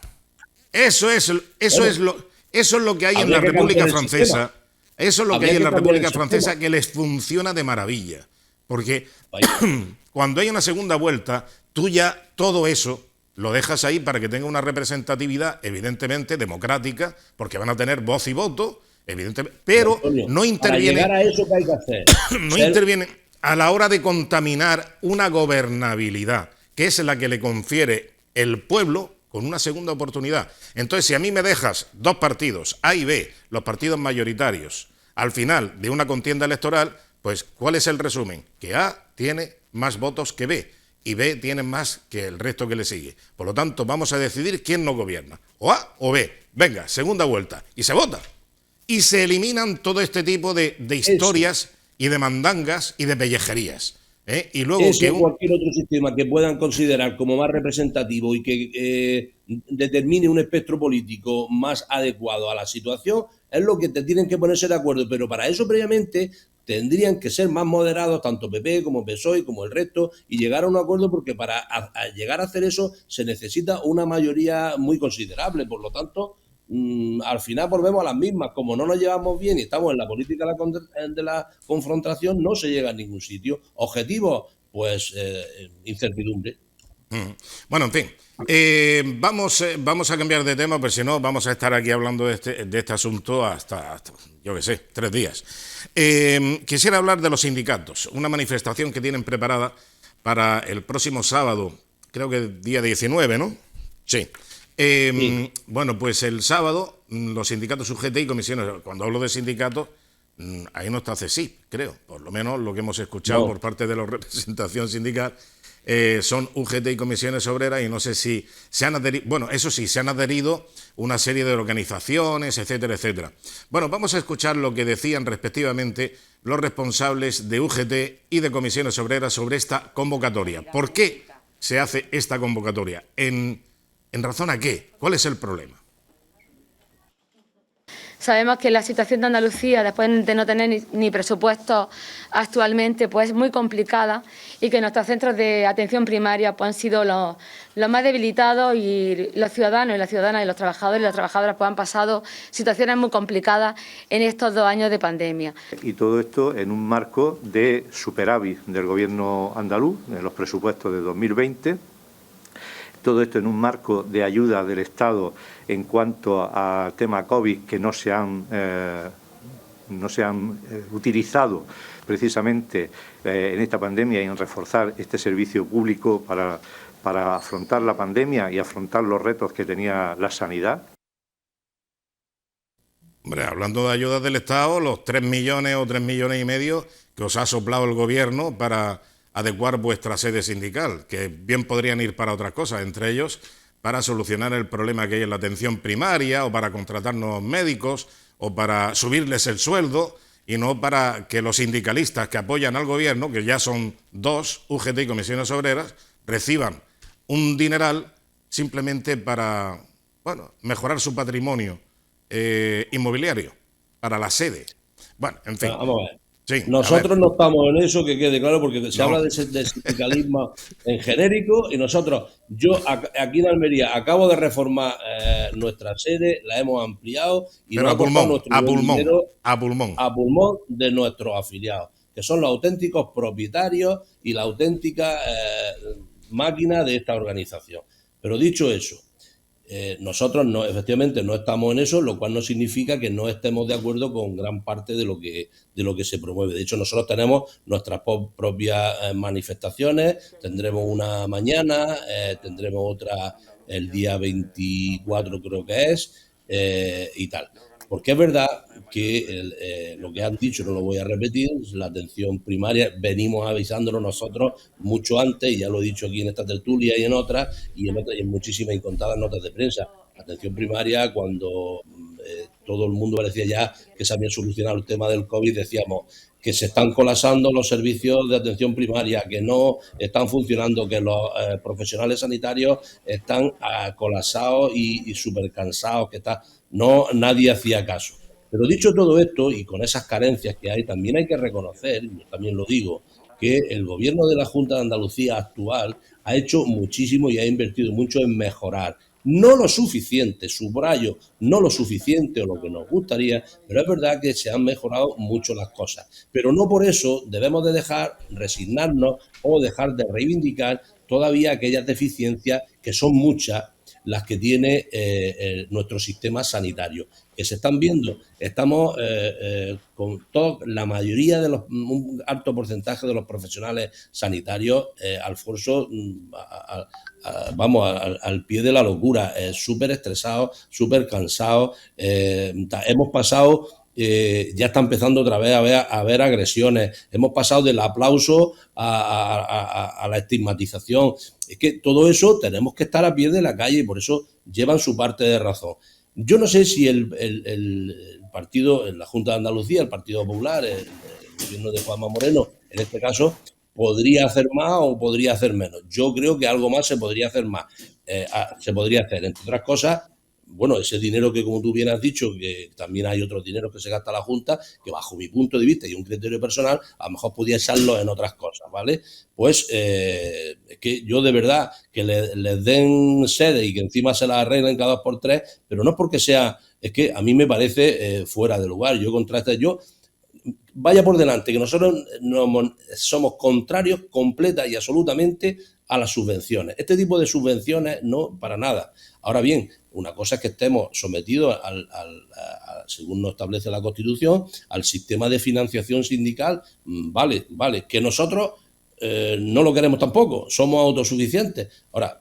Bueno, Eso es lo que hay en habría la que cambiar República el sistema. Francesa. Eso es lo que Habría hay en que la cambiar el República sistema. Francesa que les funciona de maravilla. Porque Vaya. cuando hay una segunda vuelta, tú ya todo eso lo dejas ahí para que tenga una representatividad evidentemente democrática, porque van a tener voz y voto, evidentemente, pero Antonio, no para llegar interviene, a eso, ¿qué hay que hacer? no Ser interviene a la hora de contaminar una gobernabilidad, que es la que le confiere el pueblo con una segunda oportunidad. Entonces, si a mí me dejas dos partidos, A y B, los partidos mayoritarios, al final de una contienda electoral, pues ¿cuál es el resumen? Que A tiene más votos que B y B tiene más que el resto que le sigue. Por lo tanto, vamos a decidir quién nos gobierna, o A o B. Venga, segunda vuelta, y se vota. Y se eliminan todo este tipo de historias y de mandangas y de pellejerías. Y luego ese que o cualquier otro sistema que puedan considerar como más representativo y que determine un espectro político más adecuado a la situación, es lo que te tienen que ponerse de acuerdo. Pero para eso previamente tendrían que ser más moderados tanto PP como PSOE como el resto y llegar a un acuerdo, porque para llegar a hacer eso se necesita una mayoría muy considerable. Por lo tanto, al final volvemos a las mismas. Como no nos llevamos bien y estamos en la política de la confrontación, no se llega a ningún sitio. Objetivo, pues incertidumbre. Bueno, en fin, vamos a cambiar de tema, porque si no vamos a estar aquí hablando de este asunto hasta, yo qué sé, 3 días. Quisiera hablar de los sindicatos, una manifestación que tienen preparada para el próximo sábado, creo que día 19, ¿no? Sí. Sí. Bueno, pues el sábado los sindicatos UGT y comisiones, cuando hablo de sindicatos, ahí no está CSIC, creo, por lo menos lo que hemos escuchado por parte de la representación sindical. Son UGT y comisiones obreras, y no sé si se han adherido, bueno, eso sí, se han adherido una serie de organizaciones, etcétera, etcétera. Bueno, vamos a escuchar lo que decían respectivamente los responsables de UGT y de comisiones obreras sobre esta convocatoria. ¿Por qué se hace esta convocatoria? ¿En razón a qué? ¿Cuál es el problema? Sabemos que la situación de Andalucía, después de no tener ni presupuestos actualmente, pues es muy complicada, y que nuestros centros de atención primaria pues, han sido los más debilitados, y los ciudadanos y las ciudadanas y los trabajadores y las trabajadoras pues, han pasado situaciones muy complicadas en estos 2 años de pandemia. Y todo esto en un marco de superávit del Gobierno andaluz en los presupuestos de 2020. Todo esto en un marco de ayuda del Estado en cuanto al tema COVID, que no se han utilizado precisamente en esta pandemia, y en reforzar este servicio público para afrontar la pandemia y afrontar los retos que tenía la sanidad. Hombre, hablando de ayudas del Estado, los 3 millones o 3 millones y medio que os ha soplado el Gobierno para adecuar vuestra sede sindical, que bien podrían ir para otras cosas, entre ellos para solucionar el problema que hay en la atención primaria, o para contratar nuevos médicos, o para subirles el sueldo, y no para que los sindicalistas que apoyan al Gobierno, que ya son 2, UGT y comisiones obreras, reciban un dineral simplemente para, bueno, mejorar su patrimonio inmobiliario, para la sede. Bueno, en fin. Vamos a ver. Sí, nosotros no estamos en eso, que quede claro, porque se habla de sindicalismo en genérico, y nosotros, yo aquí en Almería acabo de reformar nuestra sede, la hemos ampliado, y pero nos ha costado nuestro dinero a pulmón de nuestros afiliados, que son los auténticos propietarios y la auténtica máquina de esta organización. Pero dicho eso, nosotros no, efectivamente no estamos en eso, lo cual no significa que no estemos de acuerdo con gran parte de lo que se promueve. De hecho, nosotros tenemos nuestras propias manifestaciones, tendremos una mañana, tendremos otra el día 24 creo que es, y tal. Porque es verdad que lo que han dicho, no lo voy a repetir, la atención primaria, venimos avisándolo nosotros mucho antes, y ya lo he dicho aquí en esta tertulia y en otras, y en muchísimas y contadas notas de prensa. La atención primaria, cuando todo el mundo parecía ya que se había solucionado el tema del COVID, decíamos que se están colapsando los servicios de atención primaria, que no están funcionando, que los profesionales sanitarios están colapsados y súper cansados, que nadie hacía caso. Pero dicho todo esto, y con esas carencias que hay, también hay que reconocer, y yo también lo digo, que el Gobierno de la Junta de Andalucía actual ha hecho muchísimo y ha invertido mucho en mejorar. No lo suficiente, subrayo, no lo suficiente o lo que nos gustaría, pero es verdad que se han mejorado mucho las cosas. Pero no por eso debemos de resignarnos o dejar de reivindicar todavía aquellas deficiencias, que son muchas las que tiene nuestro sistema sanitario, que se están viendo. Estamos con la mayoría de un alto porcentaje de los profesionales sanitarios, Alfonso, vamos al pie de la locura, súper estresados, súper cansados. Hemos pasado, ya está empezando otra vez a haber agresiones. Hemos pasado del aplauso a la estigmatización. Es que todo eso tenemos que estar a pie de la calle, y por eso llevan su parte de razón. Yo no sé si el partido, en la Junta de Andalucía, el Partido Popular, el gobierno de Juanma Moreno, en este caso, podría hacer más o podría hacer menos. Yo creo que algo más se podría hacer más. Se podría hacer, entre otras cosas, bueno, ese dinero que, como tú bien has dicho, que también hay otros dineros que se gasta la Junta, que bajo mi punto de vista y un criterio personal, a lo mejor podía echarlo en otras cosas, ¿vale? Pues es que yo de verdad que les den sede y que encima se las arreglen cada 2 por 3, pero no es porque sea, es que a mí me parece fuera de lugar. Yo vaya por delante, que nosotros somos contrarios completa y absolutamente a las subvenciones. Este tipo de subvenciones no, para nada. Ahora bien, una cosa es que estemos sometidos según nos establece la Constitución, al sistema de financiación sindical. Vale, que nosotros no lo queremos tampoco, somos autosuficientes. Ahora,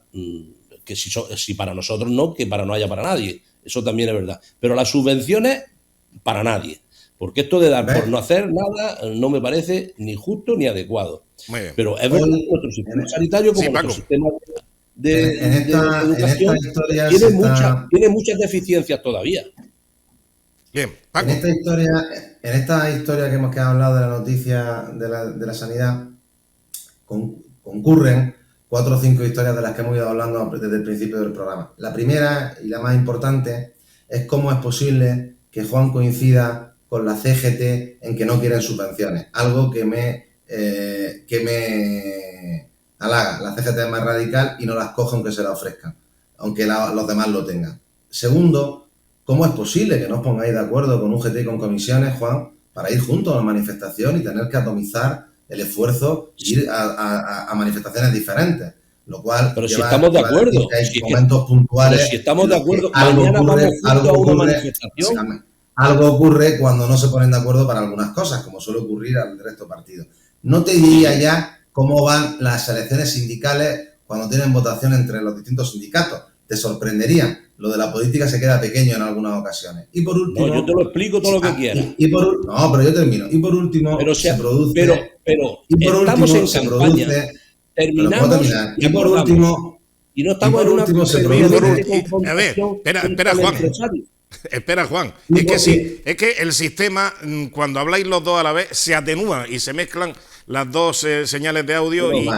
que si para nosotros no, que no haya para nadie, eso también es verdad. Pero las subvenciones, para nadie. Porque esto de dar ¿Ves? por no hacer nada no me parece ni justo ni adecuado. Muy bien. Pero es verdad que nuestro sistema sanitario, como Sí, nuestro Paco. sistema de En educación, esta historia tiene muchas deficiencias todavía. Bien, En Paco. esta historia que hemos hablado de la noticia de la sanidad, concurren 4 o 5 historias de las que hemos ido hablando desde el principio del programa. La primera y la más importante es cómo es posible que Juan coincida con la CGT en que no quieren subvenciones, algo que me halaga. La CGT es más radical y no las coge aunque se la ofrezcan, aunque los demás lo tengan. Segundo, ¿cómo es posible que no os pongáis de acuerdo con UGT y con comisiones, Juan, para ir juntos a una manifestación y tener que atomizar el esfuerzo e ir a manifestaciones diferentes? Lo cual pero si estamos de acuerdo, que hay momentos puntuales. Pero si estamos de acuerdo, algo mañana ocurre, vamos juntos algo a una ocurre, manifestación. algo ocurre cuando no se ponen de acuerdo para algunas cosas, como suele ocurrir al resto de partidos. No te diría ya cómo van las elecciones sindicales cuando tienen votación entre los distintos sindicatos. Te sorprenderían. Lo de la política se queda pequeño en algunas ocasiones. Y por último... No, yo te lo explico todo lo que quieras. No, pero yo termino. Y por último se produce... Pero y por estamos último, en campaña. Terminamos y por último... Y no estamos en una... A ver, espera, Juan. Espera, Juan. Es que el sistema, cuando habláis los dos a la vez, se atenúa y se mezclan las dos señales de audio y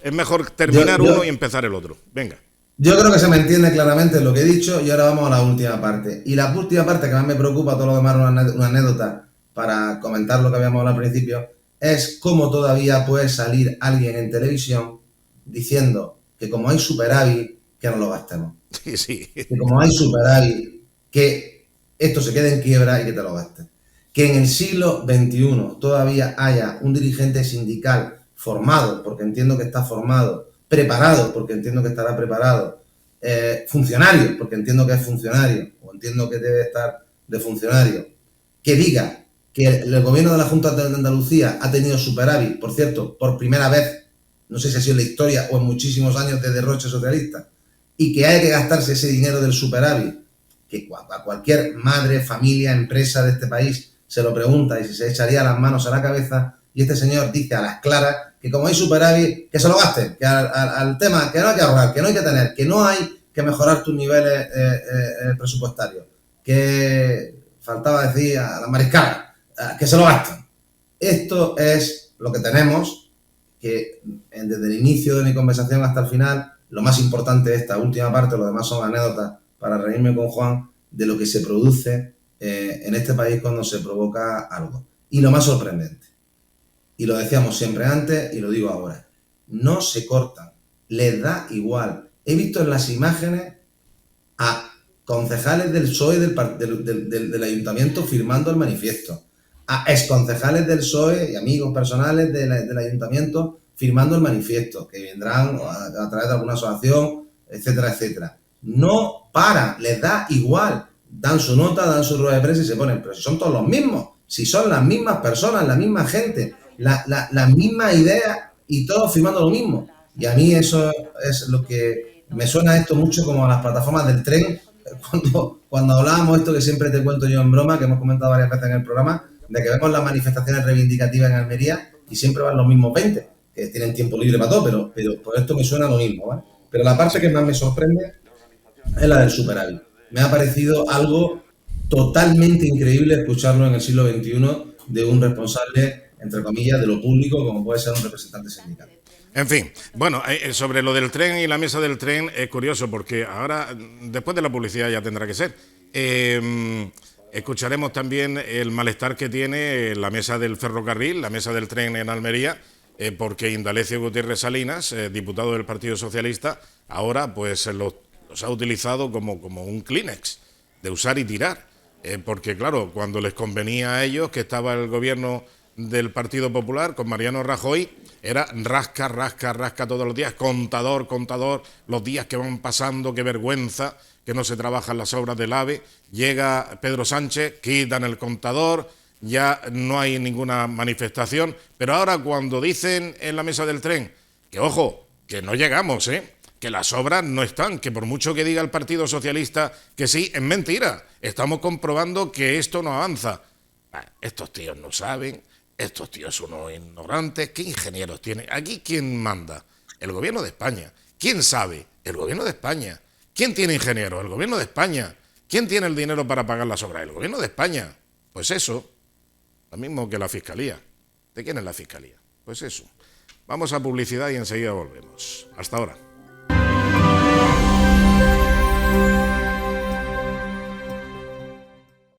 es mejor terminar uno y empezar el otro. Venga. Yo creo que se me entiende claramente lo que he dicho y ahora vamos a la última parte. Y la última parte que más me preocupa, todo lo demás una anécdota para comentar lo que habíamos hablado al principio, es cómo todavía puede salir alguien en televisión diciendo que como hay superávit, que no lo gastemos. Sí. Que como hay superávit, que esto se quede en quiebra y que te lo gastes. Que en el siglo XXI todavía haya un dirigente sindical formado, porque entiendo que está formado, preparado, porque entiendo que estará preparado, funcionario, porque entiendo que es funcionario, o entiendo que debe estar de funcionario, que diga que el gobierno de la Junta de Andalucía ha tenido superávit, por cierto, por primera vez, no sé si ha sido en la historia o en muchísimos años de derroche socialista, y que haya que gastarse ese dinero del superávit, que a cualquier madre, familia, empresa de este país se lo pregunta y se echaría las manos a la cabeza, y este señor dice a las claras que como hay superávit, que se lo gasten, que al tema, que no hay que ahorrar, que no hay que tener, que no hay que mejorar tus niveles presupuestarios, que faltaba decir a la mariscala, que se lo gasten. Esto es lo que tenemos, que desde el inicio de mi conversación hasta el final, lo más importante de esta última parte, lo demás son anécdotas para reírme con Juan, de lo que se produce en este país cuando se provoca algo. Y lo más sorprendente, y lo decíamos siempre antes y lo digo ahora, no se cortan, les da igual. He visto en las imágenes a concejales del PSOE del ayuntamiento firmando el manifiesto, a exconcejales del PSOE y amigos personales del ayuntamiento firmando el manifiesto, que vendrán a través de alguna asociación, etcétera, etcétera. No paran, les da igual. Dan su nota, dan su rueda de prensa y se ponen, pero si son todos los mismos, si son las mismas personas, la misma gente, la misma idea y todos firmando lo mismo. Y a mí eso es lo que me suena esto mucho como a las plataformas del tren, cuando hablábamos esto que siempre te cuento yo en broma, que hemos comentado varias veces en el programa, de que vemos las manifestaciones reivindicativas en Almería y siempre van los mismos 20, que tienen tiempo libre para todo, pero por esto me suena lo mismo, ¿vale? Pero la parte que más me sorprende es la del superávit. Me ha parecido algo totalmente increíble escucharlo en el siglo XXI de un responsable, entre comillas, de lo público, como puede ser un representante sindical. En fin, bueno, sobre lo del tren y la mesa del tren es curioso porque ahora, después de la publicidad ya tendrá que ser, escucharemos también el malestar que tiene la mesa del ferrocarril, la mesa del tren en Almería, porque Indalecio Gutiérrez Salinas, diputado del Partido Socialista, ahora pues los ha utilizado como un Kleenex, de usar y tirar, porque claro, cuando les convenía a ellos, que estaba el gobierno del Partido Popular con Mariano Rajoy, era rasca todos los días, contador, los días que van pasando, qué vergüenza, que no se trabajan las obras del AVE. Llega Pedro Sánchez, quitan el contador, ya no hay ninguna manifestación, pero ahora cuando dicen en la mesa del tren, que ojo, que no llegamos, que las obras no están, que por mucho que diga el Partido Socialista que sí, es mentira, estamos comprobando que esto no avanza. Estos tíos no saben, estos tíos son unos ignorantes, ¿qué ingenieros tienen? Aquí, ¿quién manda? El gobierno de España. ¿Quién sabe? El gobierno de España. ¿Quién tiene ingenieros? El gobierno de España. ¿Quién tiene el dinero para pagar las obras? El gobierno de España. Pues eso, lo mismo que la Fiscalía. ¿De quién es la Fiscalía? Pues eso. Vamos a publicidad y enseguida volvemos. Hasta ahora.